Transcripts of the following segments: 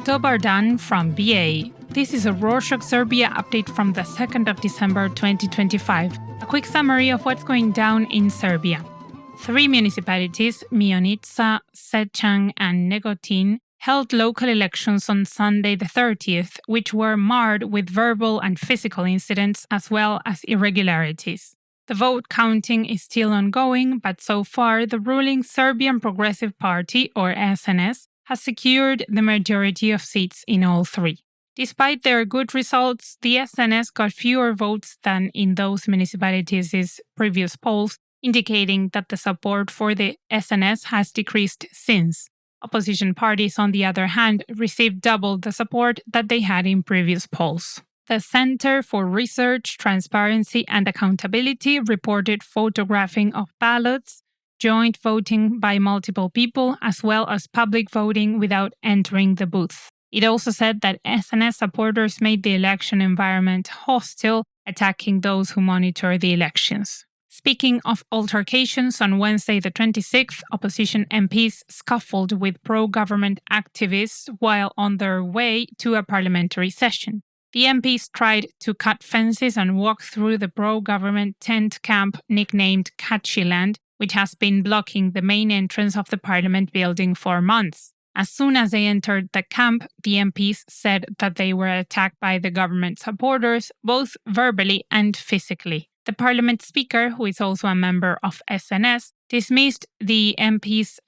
Dobar dan from BA. This is a Rorschach Serbia update from the 2nd of December 2025. A quick summary of what's going down in Serbia. 3 municipalities, Mionica, Sečanj and Negotin, held local elections on Sunday the 30th, which were marred with verbal and physical incidents as well as irregularities. The vote counting is still ongoing, but so far the ruling Serbian Progressive Party, or SNS, has secured the majority of seats in all 3. Despite their good results, the SNS got fewer votes than in those municipalities' previous polls, indicating that the support for the SNS has decreased since. Opposition parties, on the other hand, received double the support that they had in previous polls. The Center for Research, Transparency and Accountability reported photographing of ballots, joint voting by multiple people, as well as public voting without entering the booth. It also said that SNS supporters made the election environment hostile, attacking those who monitor the elections. Speaking of altercations, on Wednesday the 26th, opposition MPs scuffled with pro-government activists while on their way to a parliamentary session. The MPs tried to cut fences and walk through the pro-government tent camp nicknamed Caciland, which has been blocking the main entrance of the parliament building for months. As soon as they entered the camp, the MPs said that they were attacked by the government supporters, both verbally and physically. The parliament speaker, who is also a member of SNS, dismissed the MPs'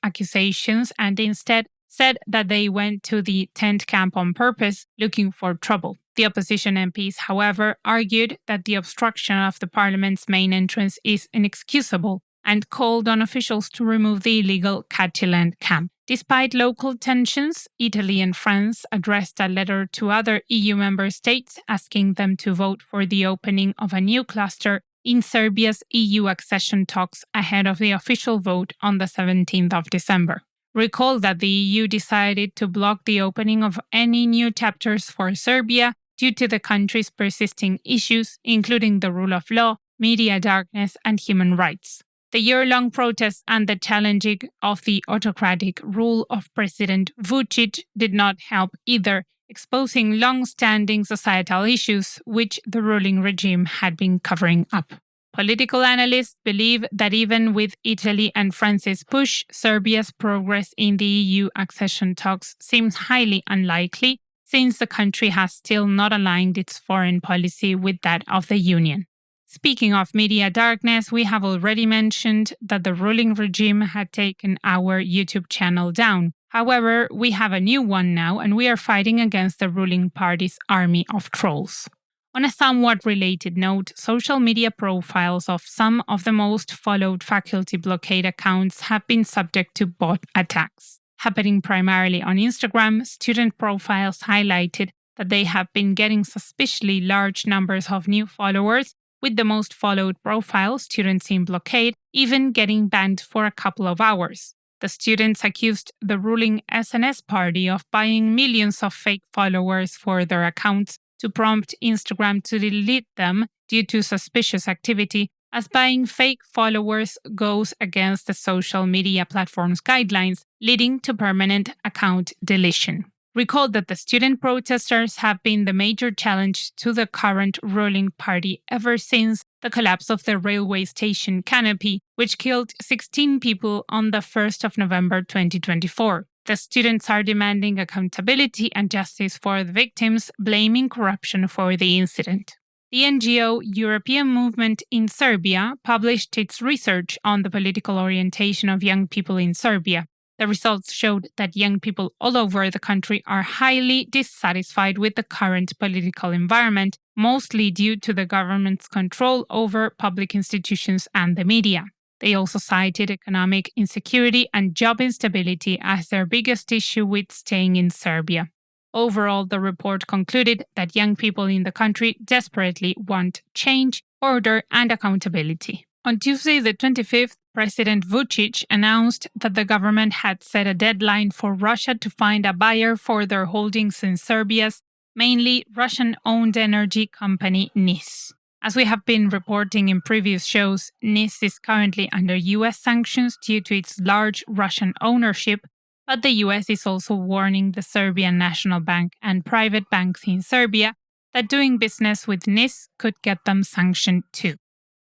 accusations and instead said that they went to the tent camp on purpose, looking for trouble. The opposition MPs, however, argued that the obstruction of the parliament's main entrance is inexcusable and called on officials to remove the illegal Caciland camp. Despite local tensions, Italy and France addressed a letter to other EU member states asking them to vote for the opening of a new cluster in Serbia's EU accession talks ahead of the official vote on the 17th of December. Recall that the EU decided to block the opening of any new chapters for Serbia due to the country's persisting issues, including the rule of law, media darkness, and human rights. The year-long protests and the challenging of the autocratic rule of President Vučić did not help either, exposing long-standing societal issues which the ruling regime had been covering up. Political analysts believe that even with Italy and France's push, Serbia's progress in the EU accession talks seems highly unlikely, since the country has still not aligned its foreign policy with that of the Union. Speaking of media darkness, we have already mentioned that the ruling regime had taken our YouTube channel down. However, we have a new one now, and we are fighting against the ruling party's army of trolls. On a somewhat related note, social media profiles of some of the most followed faculty blockade accounts have been subject to bot attacks. Happening primarily on Instagram, student profiles highlighted that they have been getting suspiciously large numbers of new followers, with the most followed profile, Students in Blockade, even getting banned for a couple of hours. The students accused the ruling SNS party of buying millions of fake followers for their accounts to prompt Instagram to delete them due to suspicious activity, as buying fake followers goes against the social media platform's guidelines, leading to permanent account deletion. Recall that the student protesters have been the major challenge to the current ruling party ever since the collapse of the railway station canopy, which killed 16 people on the 1st of November 2024. The students are demanding accountability and justice for the victims, blaming corruption for the incident. The NGO European Movement in Serbia published its research on the political orientation of young people in Serbia. The results showed that young people all over the country are highly dissatisfied with the current political environment, mostly due to the government's control over public institutions and the media. They also cited economic insecurity and job instability as their biggest issue with staying in Serbia. Overall, the report concluded that young people in the country desperately want change, order, and accountability. On Tuesday, the 25th, President Vučić announced that the government had set a deadline for Russia to find a buyer for their holdings in Serbia's mainly Russian-owned energy company NIS. As we have been reporting in previous shows, NIS is currently under US sanctions due to its large Russian ownership, but the US is also warning the Serbian National Bank and private banks in Serbia that doing business with NIS could get them sanctioned too.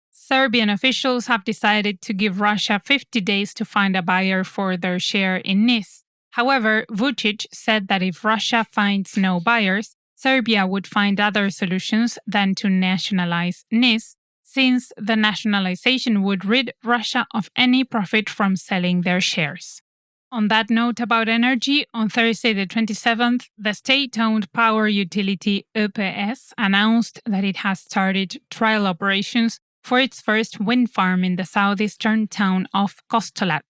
Serbian officials have decided to give Russia 50 days to find a buyer for their share in NIS. However, Vučić said that if Russia finds no buyers, Serbia would find other solutions than to nationalize NIS, since the nationalization would rid Russia of any profit from selling their shares. On that note about energy, on Thursday the 27th, the state-owned power utility EPS announced that it has started trial operations for its first wind farm in the southeastern town of Kostolac.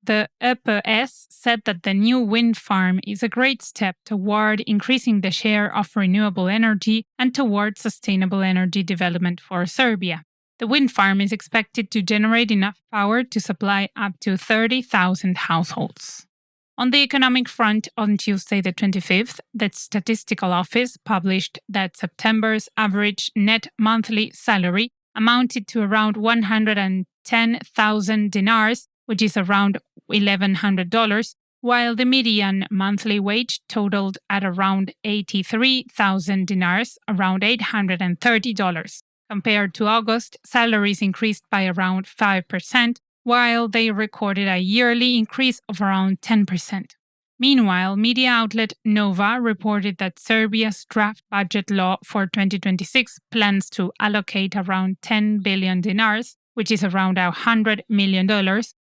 The EPS said that the new wind farm is a great step toward increasing the share of renewable energy and toward sustainable energy development for Serbia. The wind farm is expected to generate enough power to supply up to 30,000 households. On the economic front, on Tuesday the 25th, the Statistical Office published that September's average net monthly salary amounted to around 110,000 dinars, which is around $1,100, while the median monthly wage totaled at around 83,000 dinars, around $830. Compared to August, salaries increased by around 5%, while they recorded a yearly increase of around 10%. Meanwhile, media outlet Nova reported that Serbia's draft budget law for 2026 plans to allocate around 10 billion dinars, which is around $100 million,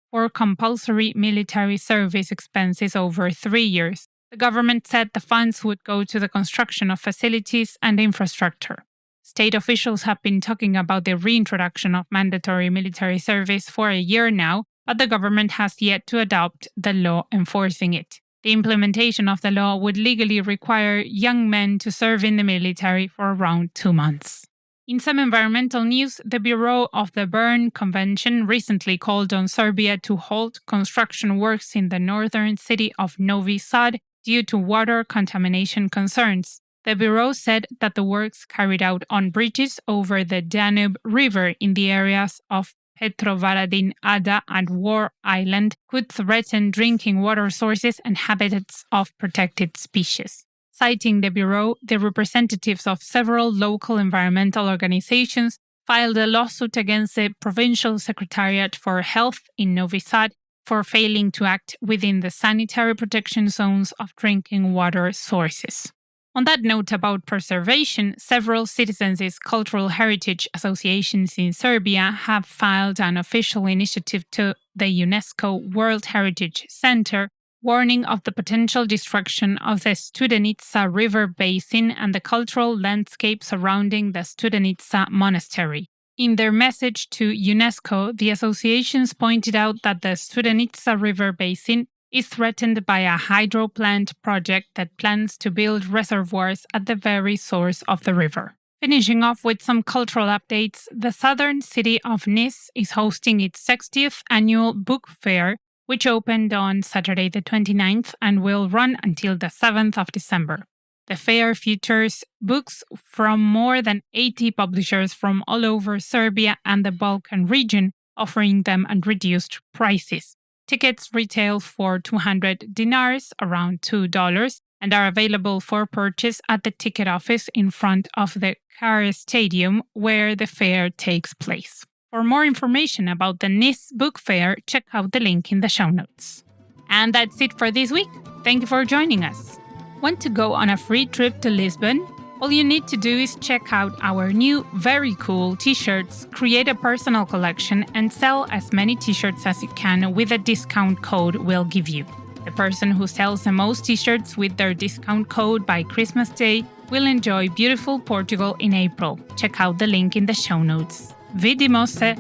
for compulsory military service expenses over 3 years. The government said the funds would go to the construction of facilities and infrastructure. State officials have been talking about the reintroduction of mandatory military service for a year now, but the government has yet to adopt the law enforcing it. The implementation of the law would legally require young men to serve in the military for around 2 months. In some environmental news, the Bureau of the Berne Convention recently called on Serbia to halt construction works in the northern city of Novi Sad due to water contamination concerns. The Bureau said that the works carried out on bridges over the Danube River in the areas of Petrovaradin Ada and War Island could threaten drinking water sources and habitats of protected species. Citing the Bureau, the representatives of several local environmental organizations filed a lawsuit against the Provincial Secretariat for Health in Novi Sad for failing to act within the sanitary protection zones of drinking water sources. On that note about preservation, several citizens' cultural heritage associations in Serbia have filed an official initiative to the UNESCO World Heritage Center, warning of the potential destruction of the Studenica River basin and the cultural landscape surrounding the Studenica Monastery. In their message to UNESCO, the associations pointed out that the Studenica River basin is threatened by a hydro plant project that plans to build reservoirs at the very source of the river. Finishing off with some cultural updates, the southern city of Nice is hosting its 60th annual book fair, which opened on Saturday the 29th and will run until the 7th of December. The fair features books from more than 80 publishers from all over Serbia and the Balkan region, offering them at reduced prices. Tickets retail for 200 dinars, around $2, and are available for purchase at the ticket office in front of the Kare Stadium, where the fair takes place. For more information about the NIS Book Fair, check out the link in the show notes. And that's it for this week. Thank you for joining us. Want to go on a free trip to Lisbon? All you need to do is check out our new, very cool t-shirts, create a personal collection, and sell as many t-shirts as you can with a discount code we'll give you. The person who sells the most t-shirts with their discount code by Christmas Day will enjoy beautiful Portugal in April. Check out the link in the show notes. Vidimo se!